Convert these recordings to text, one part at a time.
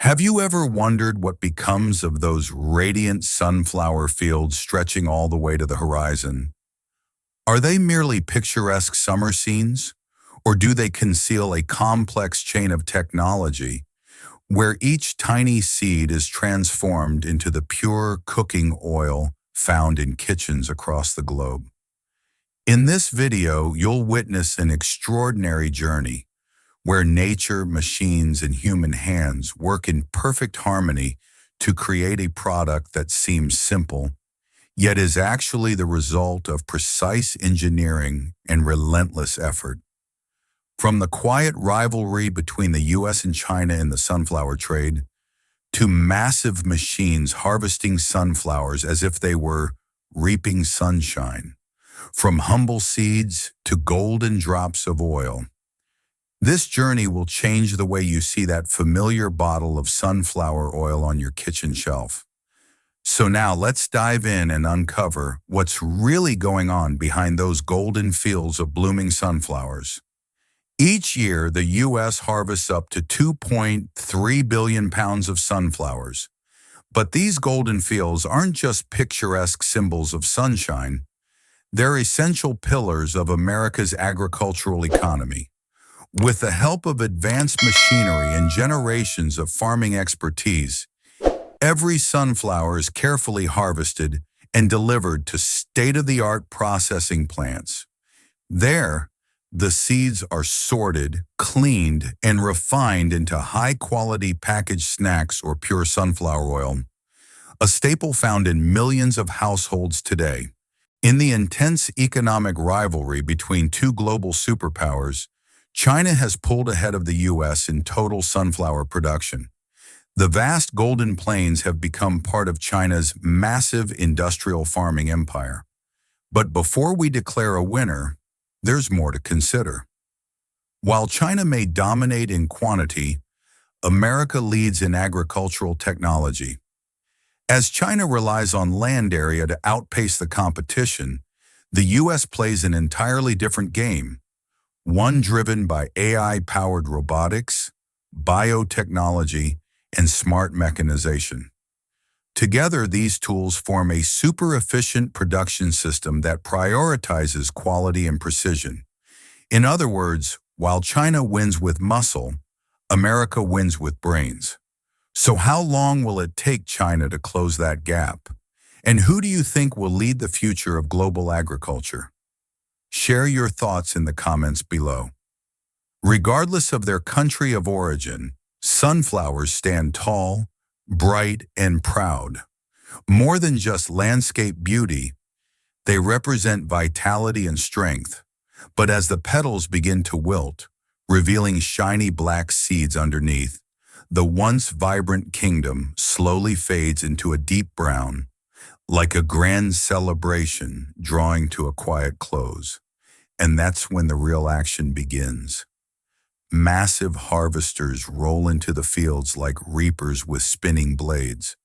Have you ever wondered what becomes of those radiant sunflower fields stretching all the way to the horizon? Are they merely picturesque summer scenes, or do they conceal a complex chain of technology where each tiny seed is transformed into the pure cooking oil found in kitchens across the globe? In this video, you'll witness an extraordinary journey where nature, machines, and human hands work in perfect harmony to create a product that seems simple, yet is actually the result of precise engineering and relentless effort. From the quiet rivalry between the US and China in the sunflower trade, to massive machines harvesting sunflowers as if they were reaping sunshine, from humble seeds to golden drops of oil, this journey will change the way you see that familiar bottle of sunflower oil on your kitchen shelf. So now let's dive in and uncover what's really going on behind those golden fields of blooming sunflowers. Each year, the U.S. harvests up to 2.3 billion pounds of sunflowers. But these golden fields aren't just picturesque symbols of sunshine. They're essential pillars of America's agricultural economy. With the help of advanced machinery and generations of farming expertise, every sunflower is carefully harvested and delivered to state-of-the-art processing plants. There, the seeds are sorted, cleaned, and refined into high-quality packaged snacks or pure sunflower oil, a staple found in millions of households today. In the intense economic rivalry between two global superpowers, China has pulled ahead of the U.S. in total sunflower production. The vast Golden Plains have become part of China's massive industrial farming empire. But before we declare a winner, there's more to consider. While China may dominate in quantity, America leads in agricultural technology. As China relies on land area to outpace the competition, the U.S. plays an entirely different game. One driven by AI-powered robotics, biotechnology, and smart mechanization. Together, these tools form a super-efficient production system that prioritizes quality and precision. In other words, while China wins with muscle, America wins with brains. So how long will it take China to close that gap? And who do you think will lead the future of global agriculture? Share your thoughts in the comments below. Regardless of their country of origin, sunflowers stand tall, bright, and proud. More than just landscape beauty, they represent vitality and strength. But as the petals begin to wilt, revealing shiny black seeds underneath, the once vibrant kingdom slowly fades into a deep brown, like a grand celebration drawing to a quiet close. And that's when the real action begins. Massive harvesters roll into the fields like reapers with spinning blades.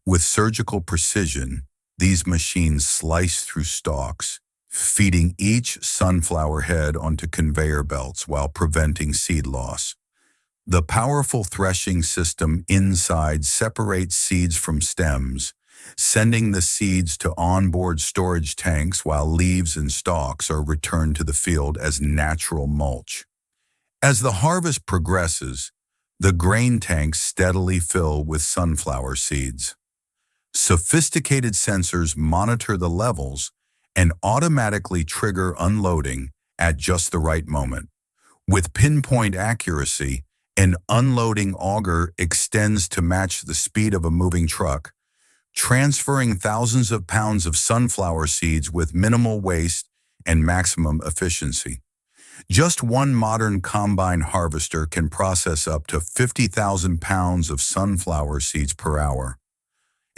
With surgical precision, these machines slice through stalks, feeding each sunflower head onto conveyor belts while preventing seed loss. The powerful threshing system inside separates seeds from stems, sending the seeds to onboard storage tanks while leaves and stalks are returned to the field as natural mulch. As the harvest progresses, the grain tanks steadily fill with sunflower seeds. Sophisticated sensors monitor the levels and automatically trigger unloading at just the right moment. With pinpoint accuracy, an unloading auger extends to match the speed of a moving truck, transferring thousands of pounds of sunflower seeds with minimal waste and maximum efficiency. Just one modern combine harvester can process up to 50,000 pounds of sunflower seeds per hour,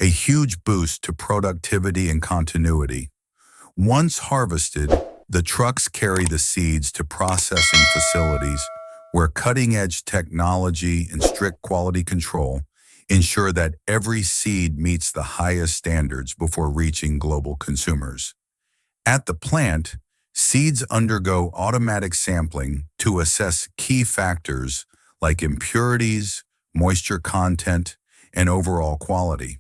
a huge boost to productivity and continuity. Once harvested, the trucks carry the seeds to processing facilities where cutting-edge technology and strict quality control ensure that every seed meets the highest standards before reaching global consumers. At the plant, seeds undergo automatic sampling to assess key factors like impurities, moisture content, and overall quality.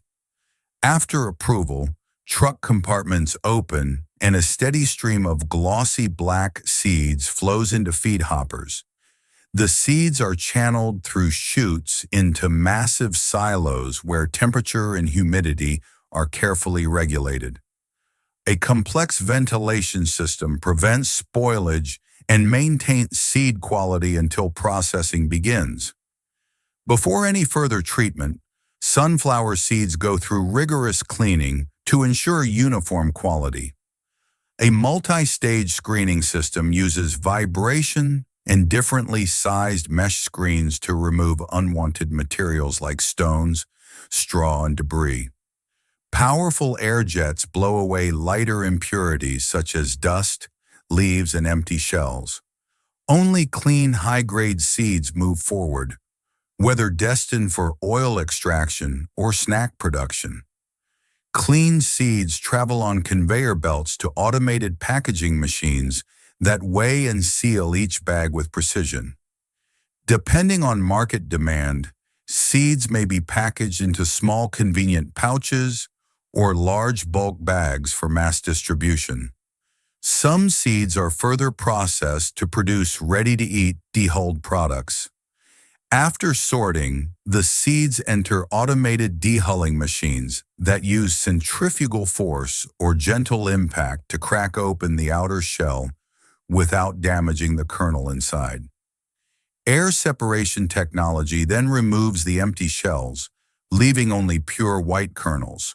After approval, truck compartments open and a steady stream of glossy black seeds flows into feed hoppers. The seeds are channeled through chutes into massive silos where temperature and humidity are carefully regulated. A complex ventilation system prevents spoilage and maintains seed quality until processing begins. Before any further treatment, sunflower seeds go through rigorous cleaning to ensure uniform quality. A multi-stage screening system uses vibration and differently sized mesh screens to remove unwanted materials like stones, straw, and debris. Powerful air jets blow away lighter impurities such as dust, leaves, and empty shells. Only clean, high-grade seeds move forward, whether destined for oil extraction or snack production. Clean seeds travel on conveyor belts to automated packaging machines that weigh and seal each bag with precision. Depending on market demand, seeds may be packaged into small convenient pouches or large bulk bags for mass distribution. Some seeds are further processed to produce ready-to-eat dehulled products. After sorting, the seeds enter automated dehulling machines that use centrifugal force or gentle impact to crack open the outer shell without damaging the kernel inside. Air separation technology then removes the empty shells, leaving only pure white kernels.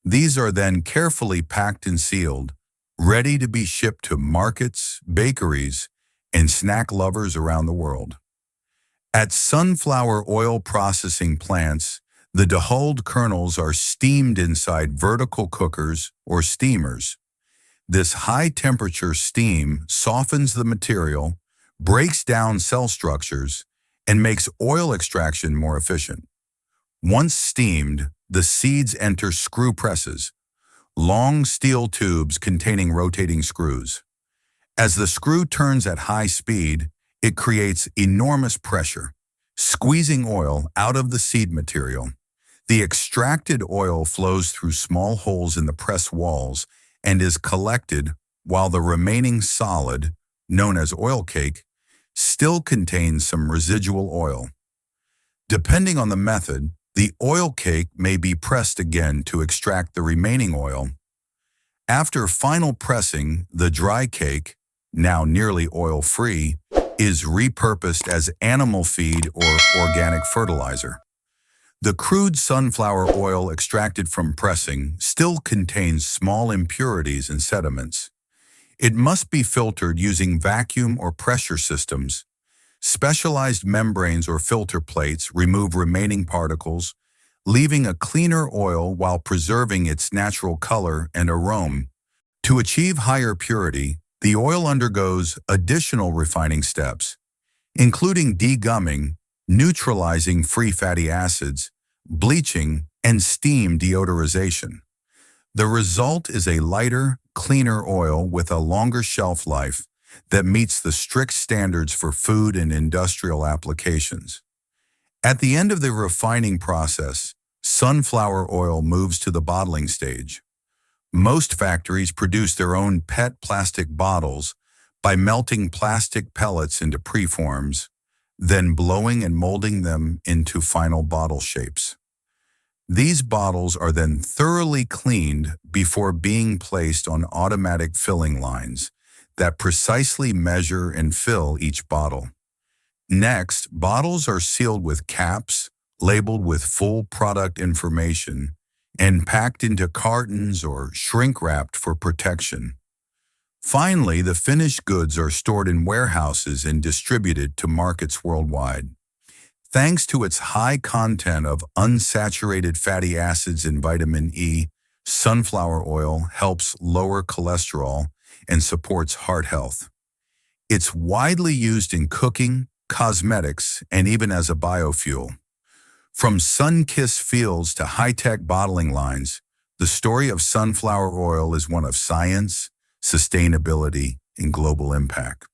These are then carefully packed and sealed, ready to be shipped to markets, bakeries, and snack lovers around the world. At sunflower oil processing plants, the dehulled kernels are steamed inside vertical cookers or steamers. This high-temperature steam softens the material, breaks down cell structures, and makes oil extraction more efficient. Once steamed, the seeds enter screw presses, long steel tubes containing rotating screws. As the screw turns at high speed, it creates enormous pressure, squeezing oil out of the seed material. The extracted oil flows through small holes in the press walls and is collected while the remaining solid, known as oil cake, still contains some residual oil. Depending on the method, the oil cake may be pressed again to extract the remaining oil. After final pressing, the dry cake, now nearly oil-free, is repurposed as animal feed or organic fertilizer. The crude sunflower oil extracted from pressing still contains small impurities and sediments. It must be filtered using vacuum or pressure systems. Specialized membranes or filter plates remove remaining particles, leaving a cleaner oil while preserving its natural color and aroma. To achieve higher purity, the oil undergoes additional refining steps, including degumming, neutralizing free fatty acids, bleaching, and steam deodorization. The result is a lighter, cleaner oil with a longer shelf life that meets the strict standards for food and industrial applications. At the end of the refining process, sunflower oil moves to the bottling stage. Most factories produce their own PET plastic bottles by melting plastic pellets into preforms, then blowing and molding them into final bottle shapes. These bottles are then thoroughly cleaned before being placed on automatic filling lines that precisely measure and fill each bottle. Next, bottles are sealed with caps, labeled with full product information, and packed into cartons or shrink-wrapped for protection. Finally, the finished goods are stored in warehouses and distributed to markets worldwide. Thanks to its high content of unsaturated fatty acids and vitamin E, sunflower oil helps lower cholesterol and supports heart health. It's widely used in cooking, cosmetics, and even as a biofuel. From sun-kissed fields to high-tech bottling lines, the story of sunflower oil is one of science, sustainability, and global impact.